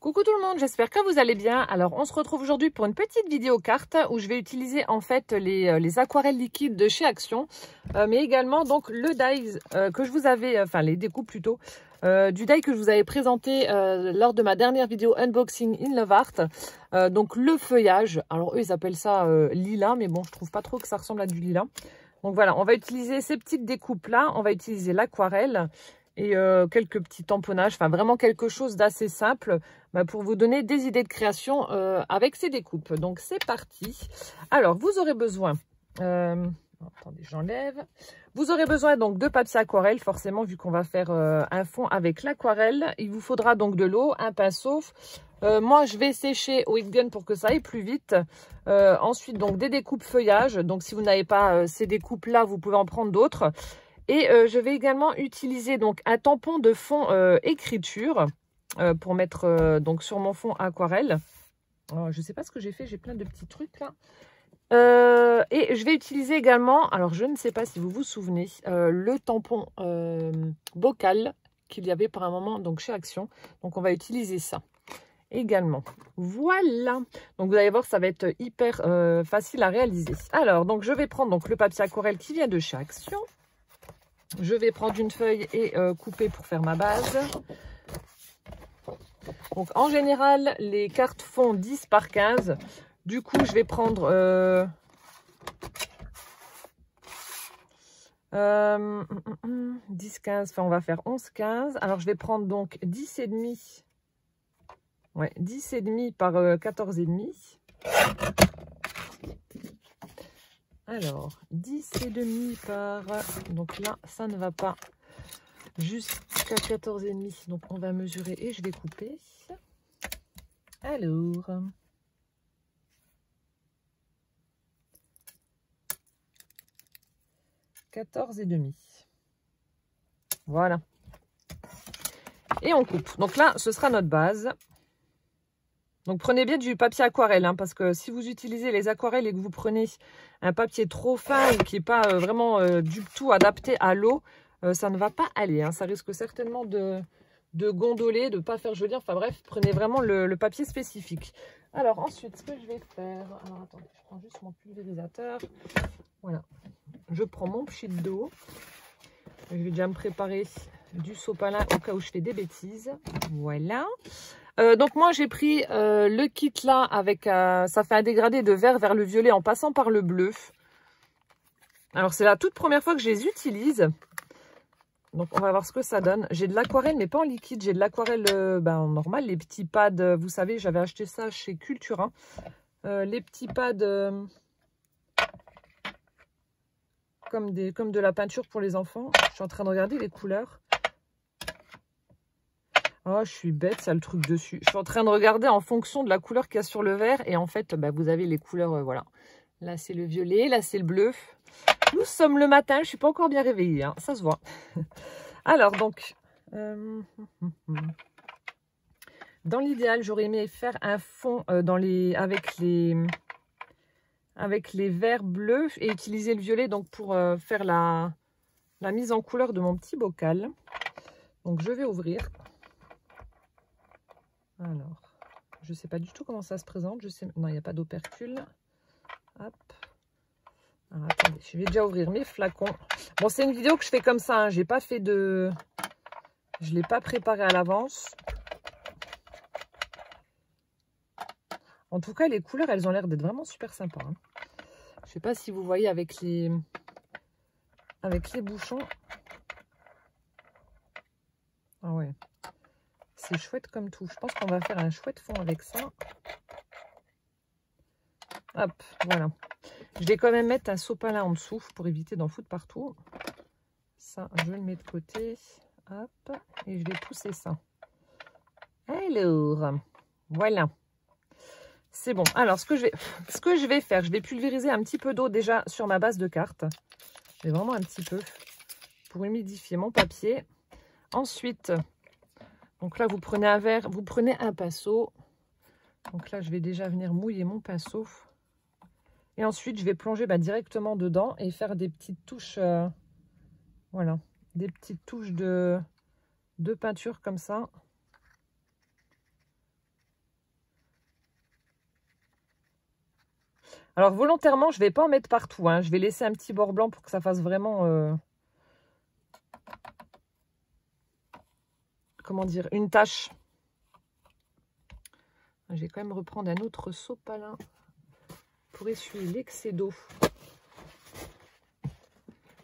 Coucou tout le monde, j'espère que vous allez bien. Alors on se retrouve aujourd'hui pour une petite vidéo carte où je vais utiliser en fait les aquarelles liquides de chez Action, mais également donc le die que je vous avais, enfin les découpes plutôt, du die que je vous avais présenté lors de ma dernière vidéo unboxing in Love Art. Donc le feuillage, alors eux ils appellent ça lilas, mais bon je trouve pas trop que ça ressemble à du lilas. Donc voilà, on va utiliser ces petites découpes là, on va utiliser l'aquarelle et quelques petits tamponnages, enfin vraiment quelque chose d'assez simple pour vous donner des idées de création avec ces découpes. Donc c'est parti. Alors vous aurez besoin, attendez j'enlève, vous aurez besoin donc de papier aquarelle forcément vu qu'on va faire un fond avec l'aquarelle. Il vous faudra donc de l'eau, un pinceau. Moi je vais sécher au heat gun pour que ça aille plus vite. Ensuite donc des découpes feuillage, donc si vous n'avez pas ces découpes là vous pouvez en prendre d'autres. Et je vais également utiliser donc un tampon de fond écriture pour mettre donc sur mon fond aquarelle. Alors, je ne sais pas ce que j'ai fait, j'ai plein de petits trucs là. Et je vais utiliser également, alors je ne sais pas si vous vous souvenez, le tampon bocal qu'il y avait par un moment donc chez Action. Donc on va utiliser ça également. Voilà, donc vous allez voir ça va être hyper facile à réaliser. Alors donc je vais prendre donc le papier aquarelle qui vient de chez Action. Je vais prendre une feuille et couper pour faire ma base. Donc en général, les cartes font 10 par 15. Du coup, je vais prendre 10, 15, enfin on va faire 11, 15. Alors je vais prendre donc 10 et demi. Ouais, 10 et demi par 14 et demi. Alors, 10 et demi par... Donc là, ça ne va pas jusqu'à 14 et demi. Donc, on va mesurer et je vais couper. Alors... 14 et demi. Voilà. Et on coupe. Donc là, ce sera notre base. Donc prenez bien du papier aquarelle, hein, parce que si vous utilisez les aquarelles et que vous prenez un papier trop fin ou qui n'est pas vraiment du tout adapté à l'eau, ça ne va pas aller. Hein. Ça risque certainement de gondoler, de ne pas faire joli. Enfin bref, prenez vraiment le papier spécifique. Alors ensuite, ce que je vais faire... Alors attendez, je prends juste mon pulvérisateur. Voilà. Je prends mon pchit d'eau. Je vais déjà me préparer du sopalin au cas où je fais des bêtises. Voilà. Donc moi j'ai pris le kit là avec ça fait un dégradé de vert vers le violet en passant par le bleu. Alors c'est la toute première fois que je les utilise. Donc on va voir ce que ça donne. J'ai de l'aquarelle mais pas en liquide, j'ai de l'aquarelle en normal, les petits pads, vous savez j'avais acheté ça chez Cultura. Les petits pads comme de la peinture pour les enfants. Je suis en train de regarder les couleurs. Oh, je suis bête, ça a le truc dessus. Je suis en train de regarder en fonction de la couleur qu'il y a sur le verre. Et en fait, vous avez les couleurs, voilà. Là, c'est le violet, là, c'est le bleu. Nous sommes le matin, je ne suis pas encore bien réveillée, hein, ça se voit. Alors, donc, dans l'idéal, j'aurais aimé faire un fond avec les verres bleus et utiliser le violet donc pour faire la mise en couleur de mon petit bocal. Donc, je vais ouvrir. Alors, je ne sais pas du tout comment ça se présente. Non, il n'y a pas d'opercule. Hop. Alors, attendez, je vais déjà ouvrir mes flacons. Bon, c'est une vidéo que je fais comme ça. Hein. J'ai pas fait de... Je ne l'ai pas préparé à l'avance. En tout cas, les couleurs, elles ont l'air d'être vraiment super sympas. Hein. Je ne sais pas si vous voyez avec les bouchons. Ah ouais. C'est chouette comme tout. Je pense qu'on va faire un chouette fond avec ça. Hop, voilà. Je vais quand même mettre un sopalin en dessous pour éviter d'en foutre partout. Ça, je le mets de côté. Hop, et je vais pousser ça. Alors, voilà. C'est bon. Alors, ce que je vais faire, je vais pulvériser un petit peu d'eau déjà sur ma base de carte. Mais vraiment un petit peu pour humidifier mon papier. Ensuite... Donc là, vous prenez un verre, vous prenez un pinceau. Donc là, je vais déjà venir mouiller mon pinceau. Et ensuite, je vais plonger directement dedans et faire des petites touches. Voilà, des petites touches de peinture comme ça. Alors volontairement, je ne vais pas en mettre partout, hein. Je vais laisser un petit bord blanc pour que ça fasse vraiment, comment dire, une tache. Je vais quand même reprendre un autre sopalin pour essuyer l'excès d'eau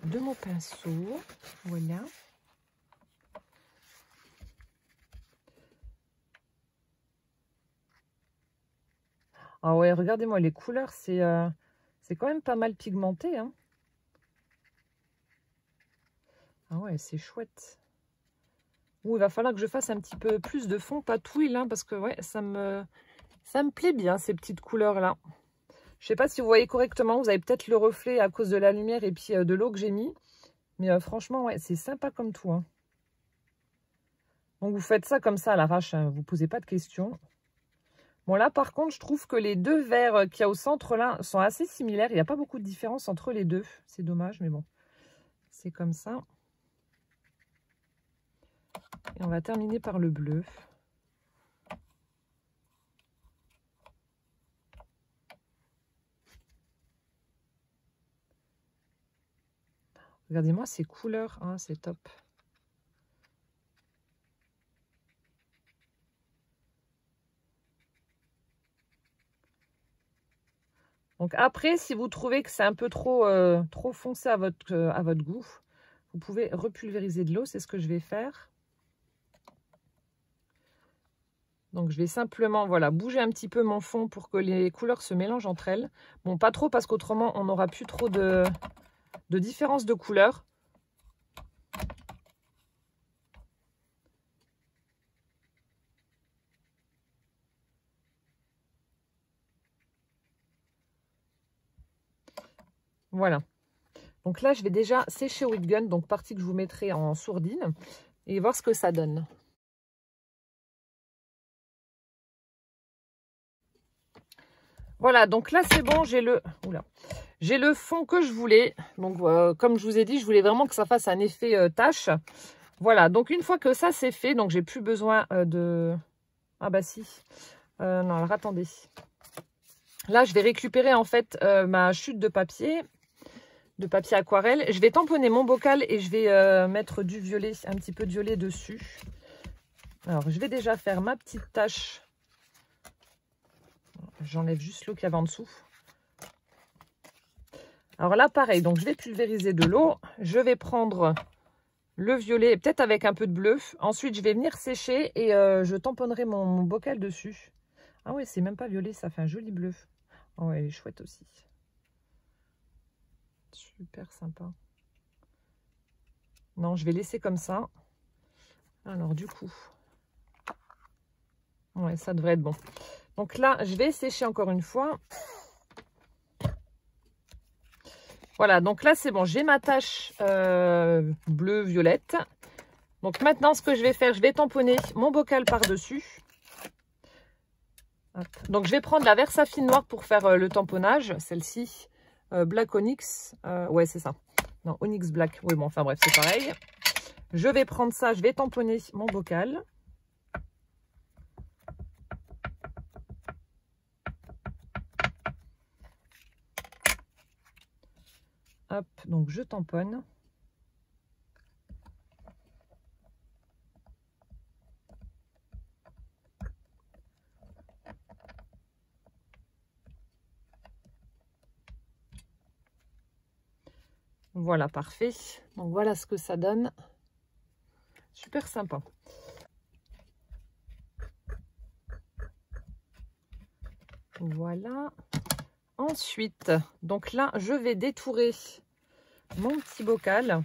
de mon pinceau. Voilà. Ah ouais, regardez-moi les couleurs, c'est quand même pas mal pigmenté, hein. Ah ouais, c'est chouette. Ouh, il va falloir que je fasse un petit peu plus de fond patouille, hein, parce que ouais, ça me plaît bien, ces petites couleurs-là. Je sais pas si vous voyez correctement, vous avez peut-être le reflet à cause de la lumière et puis de l'eau que j'ai mis. Mais franchement, ouais, c'est sympa comme tout, hein. Donc vous faites ça comme ça à l'arrache, hein, vous ne posez pas de questions. Bon là par contre, je trouve que les deux verres qu'il y a au centre là sont assez similaires. Il n'y a pas beaucoup de différence entre les deux. C'est dommage, mais bon, c'est comme ça. Et on va terminer par le bleu. Regardez-moi ces couleurs, hein, c'est top. Donc après, si vous trouvez que c'est un peu trop foncé à votre goût, vous pouvez repulvériser de l'eau, c'est ce que je vais faire. Donc je vais simplement voilà, bouger un petit peu mon fond pour que les couleurs se mélangent entre elles. Bon, pas trop parce qu'autrement on n'aura plus trop de différence de couleurs. Voilà. Donc là, je vais déjà sécher au heat gun, donc partie que je vous mettrai en sourdine, et voir ce que ça donne. Voilà, donc là c'est bon, j'ai le fond que je voulais. Donc comme je vous ai dit, je voulais vraiment que ça fasse un effet tache. Voilà, donc une fois que ça c'est fait, donc j'ai plus besoin de... Ah bah si. Non, alors attendez. Là, je vais récupérer en fait ma chute de papier aquarelle. Je vais tamponner mon bocal et je vais mettre du violet, un petit peu de violet dessus. Alors, je vais déjà faire ma petite tache. J'enlève juste l'eau qu'il y avait en dessous. Alors là, pareil, donc je vais pulvériser de l'eau. Je vais prendre le violet, peut-être avec un peu de bleu. Ensuite, je vais venir sécher et je tamponnerai mon bocal dessus. Ah ouais, c'est même pas violet, ça fait un joli bleu. Oh ouais, elle est chouette aussi. Super sympa. Non, je vais laisser comme ça. Alors du coup, ouais, ça devrait être bon. Donc là, je vais sécher encore une fois. Voilà, donc là, c'est bon. J'ai ma tache bleu-violette. Donc maintenant, ce que je vais faire, je vais tamponner mon bocal par-dessus. Donc je vais prendre la Versafine noire pour faire le tamponnage. Celle-ci, Black Onyx. Ouais, c'est ça. Non, Onyx Black. Oui, bon, enfin bref, c'est pareil. Je vais prendre ça, je vais tamponner mon bocal. Hop, donc je tamponne. Voilà, parfait. Donc voilà ce que ça donne. Super sympa. Voilà. Ensuite, donc là, je vais détourer mon petit bocal.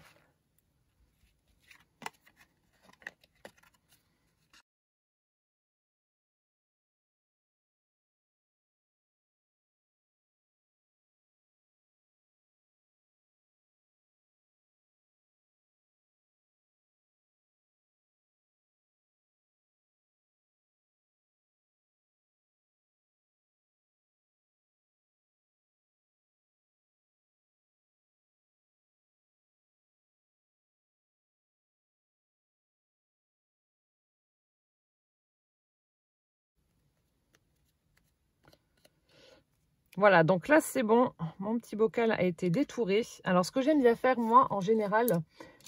Voilà, donc là c'est bon, mon petit bocal a été détouré. Alors ce que j'aime bien faire moi en général,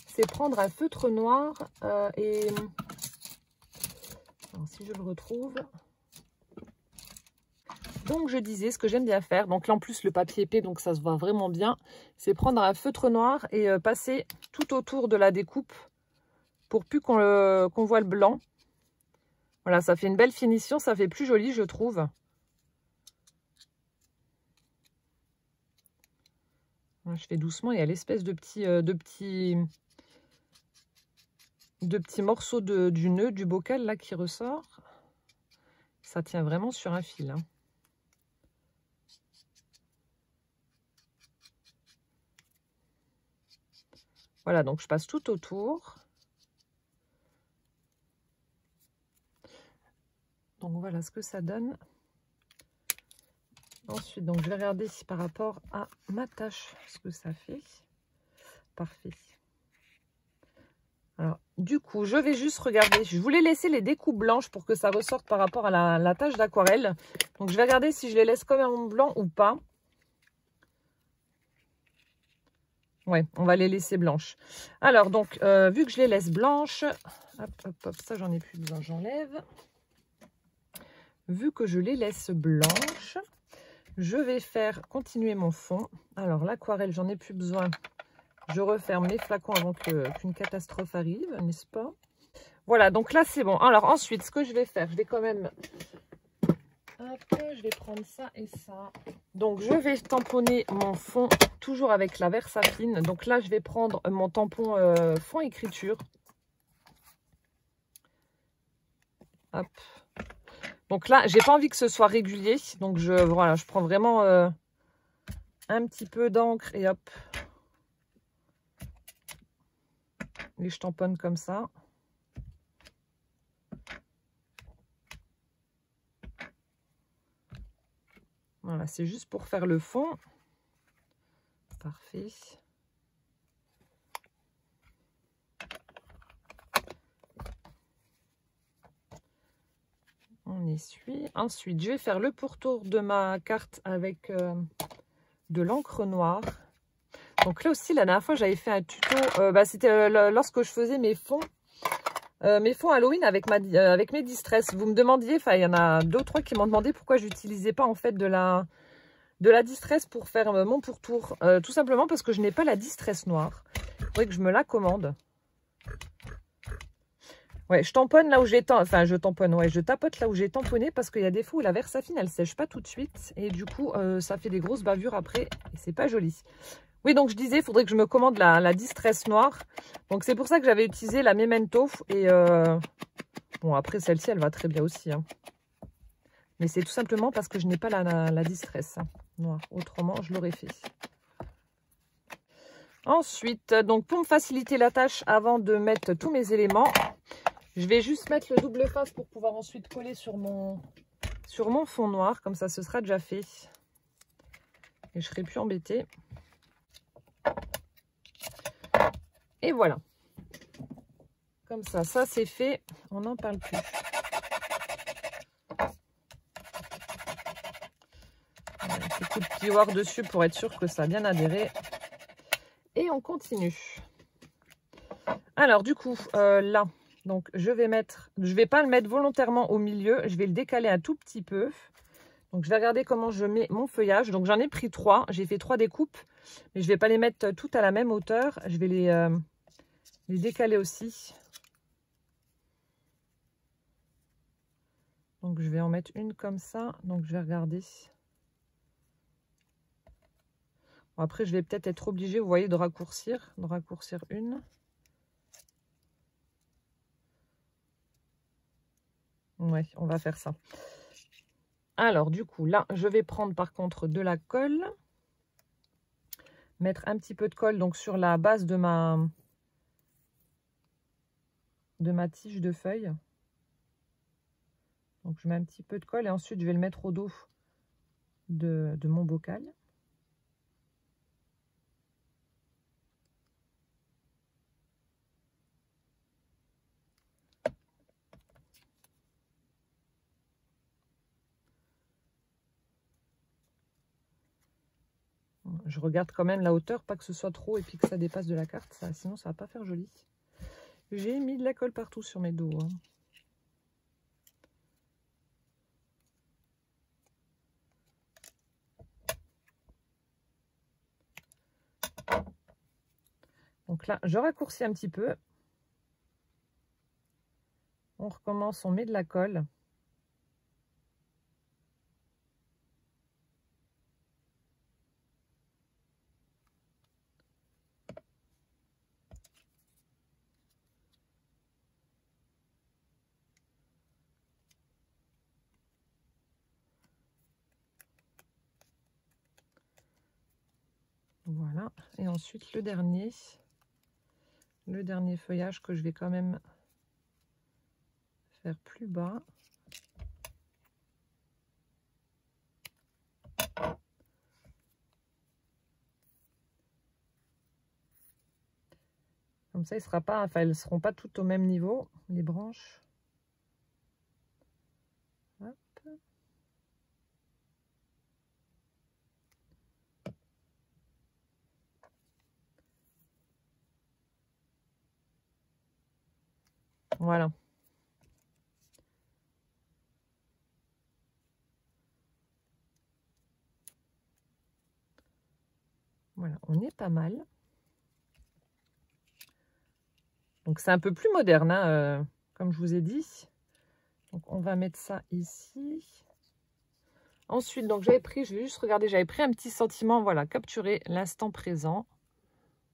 c'est prendre un feutre noir et... Alors, si je le retrouve... Donc je disais, ce que j'aime bien faire, donc là en plus le papier épais, donc ça se voit vraiment bien, c'est prendre un feutre noir et passer tout autour de la découpe pour plus qu'on voit le blanc. Voilà, ça fait une belle finition, ça fait plus joli je trouve. Je fais doucement, il y a l'espèce de petits morceaux du nœud du bocal là qui ressort. Ça tient vraiment sur un fil. Hein. Voilà, donc je passe tout autour. Donc voilà ce que ça donne. Ensuite, donc je vais regarder si par rapport à ma tâche, ce que ça fait. Parfait. Alors, du coup, je vais juste regarder. Je voulais laisser les découpes blanches pour que ça ressorte par rapport à la tâche d'aquarelle. Donc, je vais regarder si je les laisse comme en blanc ou pas. Ouais, on va les laisser blanches. Alors, donc, vu que je les laisse blanches, hop, hop, hop, ça, j'en ai plus besoin, j'enlève. Vu que je les laisse blanches, je vais faire continuer mon fond. Alors, l'aquarelle, j'en ai plus besoin. Je referme les flacons avant qu'une catastrophe arrive, n'est-ce pas? Voilà, donc là, c'est bon. Alors, ensuite, ce que je vais faire, je vais quand même... Hop, je vais prendre ça et ça. Donc, je vais tamponner mon fond, toujours avec la Versafine. Donc là, je vais prendre mon tampon fond écriture. Hop. Donc là, j'ai pas envie que ce soit régulier. Donc, voilà, je prends vraiment un petit peu d'encre et hop. Et je tamponne comme ça. Voilà, c'est juste pour faire le fond. Parfait. On essuie. Ensuite, je vais faire le pourtour de ma carte avec de l'encre noire. Donc là aussi, la dernière fois, j'avais fait un tuto. C'était lorsque je faisais mes fonds Halloween avec mes distress. Vous me demandiez, enfin, il y en a 2 ou 3 qui m'ont demandé pourquoi je n'utilisais pas en fait de la distress pour faire mon pourtour. Tout simplement parce que je n'ai pas la distress noire. Il faudrait que je me la commande. Ouais, je tamponne là où j'ai enfin je tamponne, ouais, je tapote là où j'ai tamponné parce qu'il y a des fois où la Versafine elle sèche pas tout de suite et du coup ça fait des grosses bavures après et c'est pas joli. Oui, donc je disais, il faudrait que je me commande la distress noire. Donc c'est pour ça que j'avais utilisé la Memento et bon après celle-ci elle va très bien aussi. Hein. Mais c'est tout simplement parce que je n'ai pas la distress noire. Autrement je l'aurais fait. Ensuite, donc pour me faciliter la tâche avant de mettre tous mes éléments. Je vais juste mettre le double face pour pouvoir ensuite coller sur mon fond noir. Comme ça, ce sera déjà fait. Et je serai plus embêtée. Et voilà. Comme ça, ça c'est fait. On n'en parle plus. Un petit coup de plioir dessus pour être sûr que ça a bien adhéré. Et on continue. Alors du coup, là... Donc, je vais pas le mettre volontairement au milieu. Je vais le décaler un tout petit peu. Donc, je vais regarder comment je mets mon feuillage. Donc, j'en ai pris 3. J'ai fait 3 découpes. Mais je vais pas les mettre toutes à la même hauteur. Je vais les décaler aussi. Donc, je vais en mettre une comme ça. Donc, je vais regarder. Bon, après, je vais peut-être être obligée, vous voyez, de raccourcir une. Ouais, on va faire ça. Alors, du coup, là, je vais prendre par contre de la colle. Mettre un petit peu de colle donc sur la base de ma tige de feuille. Donc, je mets un petit peu de colle et ensuite, je vais le mettre au dos de mon bocal. Je regarde quand même la hauteur, pas que ce soit trop et puis que ça dépasse de la carte, ça, sinon ça va pas faire joli. J'ai mis de la colle partout sur mes dos. Hein. Donc là, je raccourcis un petit peu. On recommence, on met de la colle. Voilà, et ensuite le dernier feuillage que je vais quand même faire plus bas. Comme ça, elles ne seront pas toutes au même niveau, les branches. Hop. Voilà. Voilà, on est pas mal. Donc c'est un peu plus moderne, hein, comme je vous ai dit. Donc on va mettre ça ici. Ensuite, donc je vais juste regarder, j'avais pris un petit sentiment, voilà, capturer l'instant présent.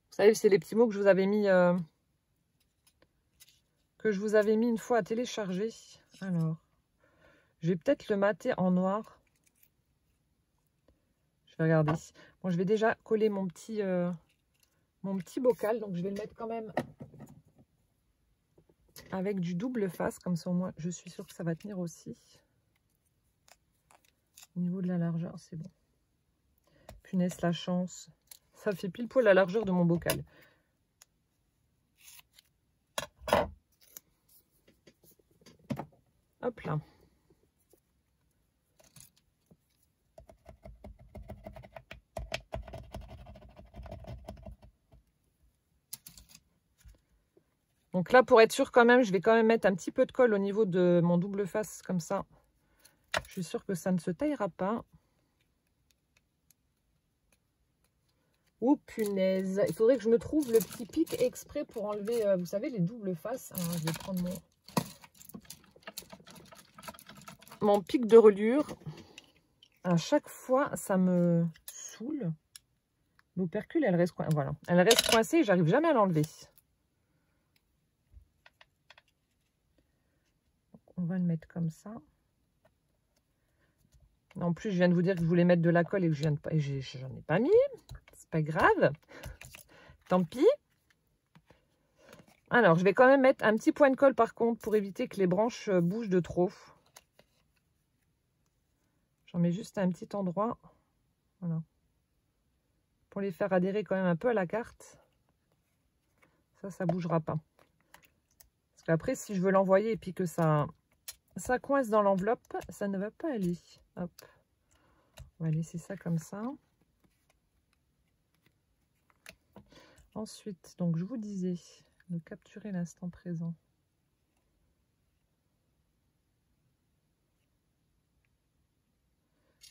Vous savez, c'est les petits mots que je vous avais mis une fois à télécharger. Alors, je vais peut-être le mater en noir. Je vais regarder. Bon, je vais déjà coller mon petit bocal, donc je vais le mettre quand même avec du double face, comme ça au moins je suis sûre que ça va tenir aussi. Au niveau de la largeur, c'est bon. Punaise, la chance. Ça fait pile poil la largeur de mon bocal. Hop là. Donc là, pour être sûr quand même, je vais quand même mettre un petit peu de colle au niveau de mon double face, comme ça. Je suis sûre que ça ne se taillera pas. Oh punaise, il faudrait que je me trouve le petit pic exprès pour enlever, vous savez, les doubles faces. Alors, je vais prendre mon pic de reliure. À chaque fois, ça me saoule. L'opercule, elle reste coincée. Voilà, elle reste coincée et j'arrive jamais à l'enlever. On va le mettre comme ça. En plus, je viens de vous dire que je voulais mettre de la colle et que j'en ai pas mis. C'est pas grave. Tant pis. Alors, je vais quand même mettre un petit point de colle par contre pour éviter que les branches bougent de trop. J'en mets juste à un petit endroit. Voilà. Pour les faire adhérer quand même un peu à la carte. Ça ne bougera pas. Parce qu'après, si je veux l'envoyer et puis que ça coince dans l'enveloppe, ça ne va pas aller. Hop. On va laisser ça comme ça. Ensuite, donc je vous disais, de capturer l'instant présent.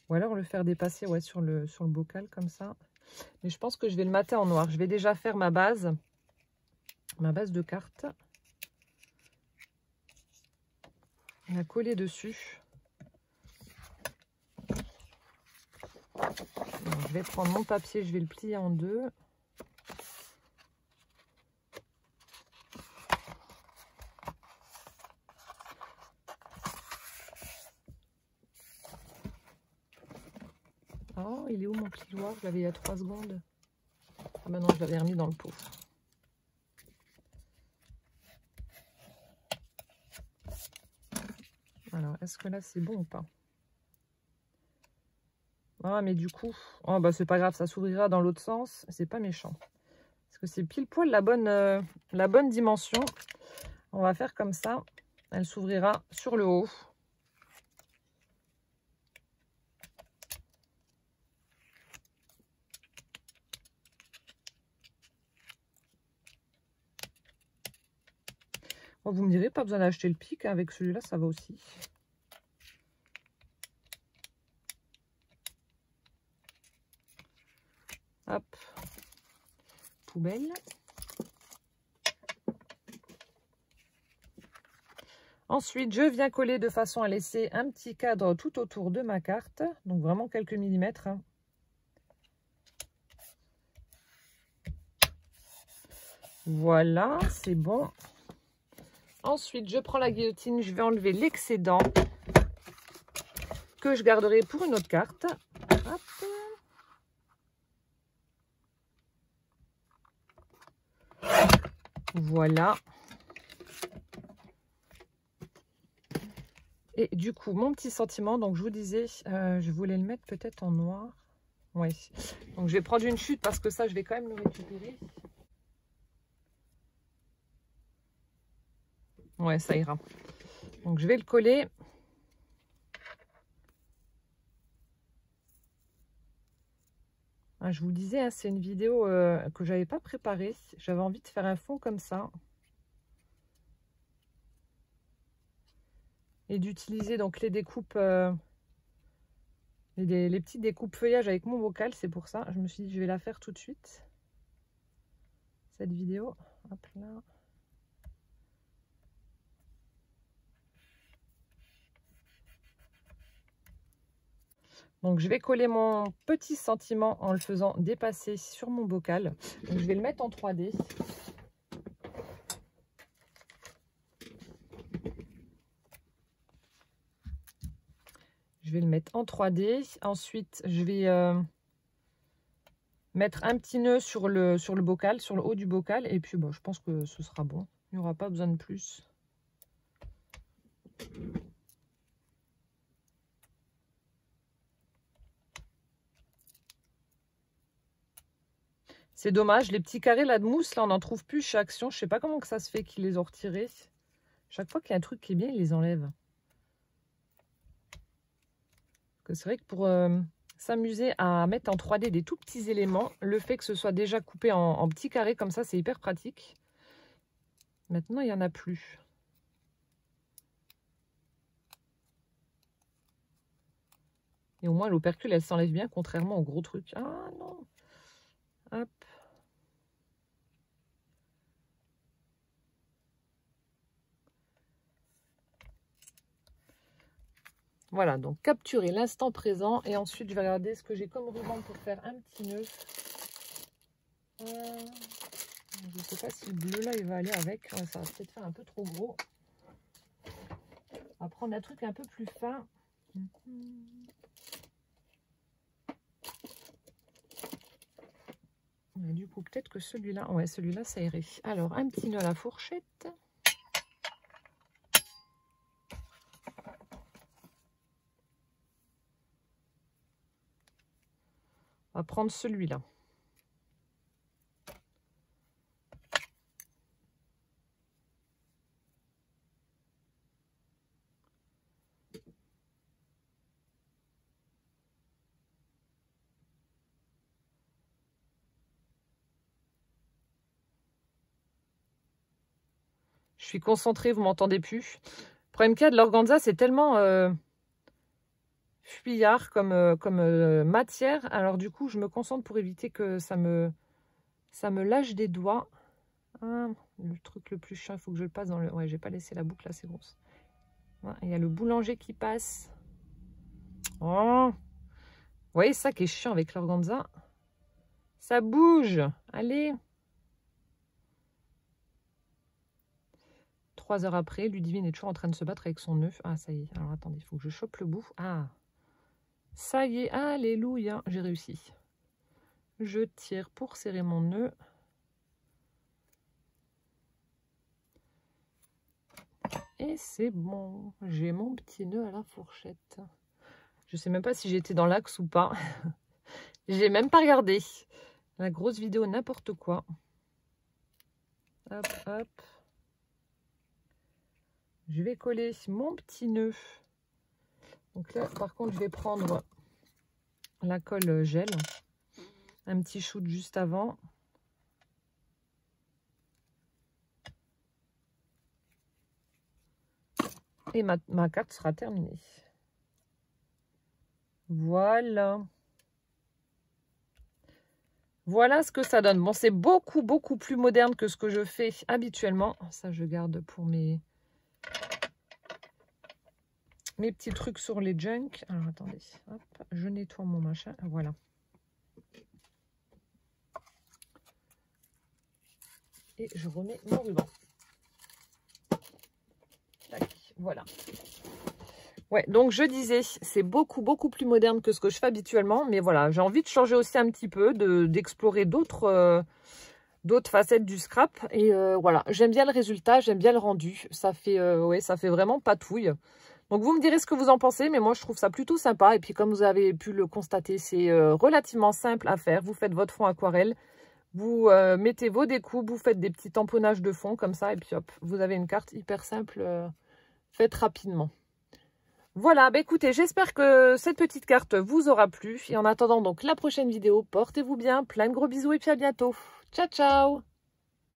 Ou alors le faire dépasser sur le bocal comme ça. Mais je pense que je vais le mater en noir. Je vais déjà faire ma base de carte. La coller dessus. Donc, je vais prendre mon papier, je vais le plier en deux. Oh, il est où mon plioir? Je l'avais il y a 3 secondes. Ah ben non, je l'avais remis dans le pot. Alors, est-ce que là, c'est bon ou pas? Ah, mais du coup, oh, bah, c'est pas grave, ça s'ouvrira dans l'autre sens. C'est pas méchant. Parce que c'est pile poil la bonne dimension. On va faire comme ça. Elle s'ouvrira sur le haut. Bon, vous me direz, pas besoin d'acheter le pic. Hein, avec celui-là, ça va aussi. Hop. Poubelle. Ensuite, je viens coller de façon à laisser un petit cadre tout autour de ma carte. Donc, vraiment quelques millimètres. Hein. Voilà, c'est bon. Ensuite, je prends la guillotine. Je vais enlever l'excédent que je garderai pour une autre carte. Hop. Voilà. Et du coup, mon petit sentiment, donc je vous disais, je voulais le mettre peut-être en noir. Oui. Donc je vais prendre une chute parce que ça, je vais quand même le récupérer. Ouais, ça ira. Donc je vais le coller. Ah, je vous disais, hein, c'est une vidéo que j'avais pas préparée. J'avais envie de faire un fond comme ça. Et d'utiliser donc les découpes, les petites découpes feuillage avec mon bocal. C'est pour ça, je me suis dit, je vais la faire tout de suite. Cette vidéo. Hop là. Donc je vais coller mon petit sentiment en le faisant dépasser sur mon bocal. Donc je vais le mettre en 3D. Je vais le mettre en 3D. Ensuite, je vais mettre un petit nœud sur le bocal, sur le haut du bocal. Et puis, bon, je pense que ce sera bon. Il n'y aura pas besoin de plus. C'est dommage. Les petits carrés là de mousse, là, on n'en trouve plus chez Action. Je ne sais pas comment que ça se fait qu'ils les ont retirés. Chaque fois qu'il y a un truc qui est bien, ils les enlèvent. C'est vrai que pour s'amuser à mettre en 3D des tout petits éléments, le fait que ce soit déjà coupé en petits carrés comme ça, c'est hyper pratique. Maintenant, il n'y en a plus. Et au moins, l'opercule, elle s'enlève bien, contrairement au gros truc. Ah non. Hop. Voilà, donc capturer l'instant présent. Et ensuite, je vais regarder ce que j'ai comme ruban pour faire un petit nœud. Je ne sais pas si le bleu là, il va aller avec. Ouais, ça va peut-être faire un peu trop gros. On va prendre un truc un peu plus fin. Et du coup, peut-être que celui-là, ouais, celui-là, ça irait. Alors, un petit nœud à la fourchette. On va prendre celui-là. Je suis concentrée, vous m'entendez plus. Le problème qu'il y a de l'organza, c'est tellement fuyard comme matière. Alors du coup, je me concentre pour éviter que ça me lâche des doigts. Ah, le truc le plus chiant, il faut que je le passe dans le... Ouais, j'ai pas laissé la boucle, là, c'est grosse. Ah, il y a le boulanger qui passe. Oh, vous voyez ça qui est chiant avec l'organza? Ça bouge. Allez. 3 heures après, Ludivine est toujours en train de se battre avec son nœud. Ah, ça y est. Alors, attendez, il faut que je chope le bout. Ah, ça y est. Alléluia, j'ai réussi. Je tire pour serrer mon nœud. Et c'est bon. J'ai mon petit nœud à la fourchette. Je sais même pas si j'étais dans l'axe ou pas. J'ai même pas regardé. La grosse vidéo n'importe quoi. Hop, hop. Je vais coller mon petit nœud. Donc là, par contre, je vais prendre la colle gel. Un petit shoot juste avant. et ma carte sera terminée. Voilà. Voilà ce que ça donne. Bon, c'est beaucoup, beaucoup plus moderne que ce que je fais habituellement. Ça, je garde pour mes petits trucs sur les junk. Alors, attendez. Hop, je nettoie mon machin. Voilà. Et je remets mon ruban. Tac, voilà. Ouais, donc je disais, c'est beaucoup, beaucoup plus moderne que ce que je fais habituellement. Mais voilà, j'ai envie de changer aussi un petit peu, d'explorer d'autres facettes du scrap. Et voilà, j'aime bien le résultat, j'aime bien le rendu. Ça fait, ouais, ça fait vraiment patouille. Donc vous me direz ce que vous en pensez, mais moi je trouve ça plutôt sympa. Et puis comme vous avez pu le constater, c'est relativement simple à faire. Vous faites votre fond aquarelle, vous mettez vos découpes, vous faites des petits tamponnages de fond comme ça. Et puis hop, vous avez une carte hyper simple, faite rapidement. Voilà, bah écoutez, j'espère que cette petite carte vous aura plu. Et en attendant donc la prochaine vidéo, portez-vous bien, plein de gros bisous et puis à bientôt. Ciao, ciao!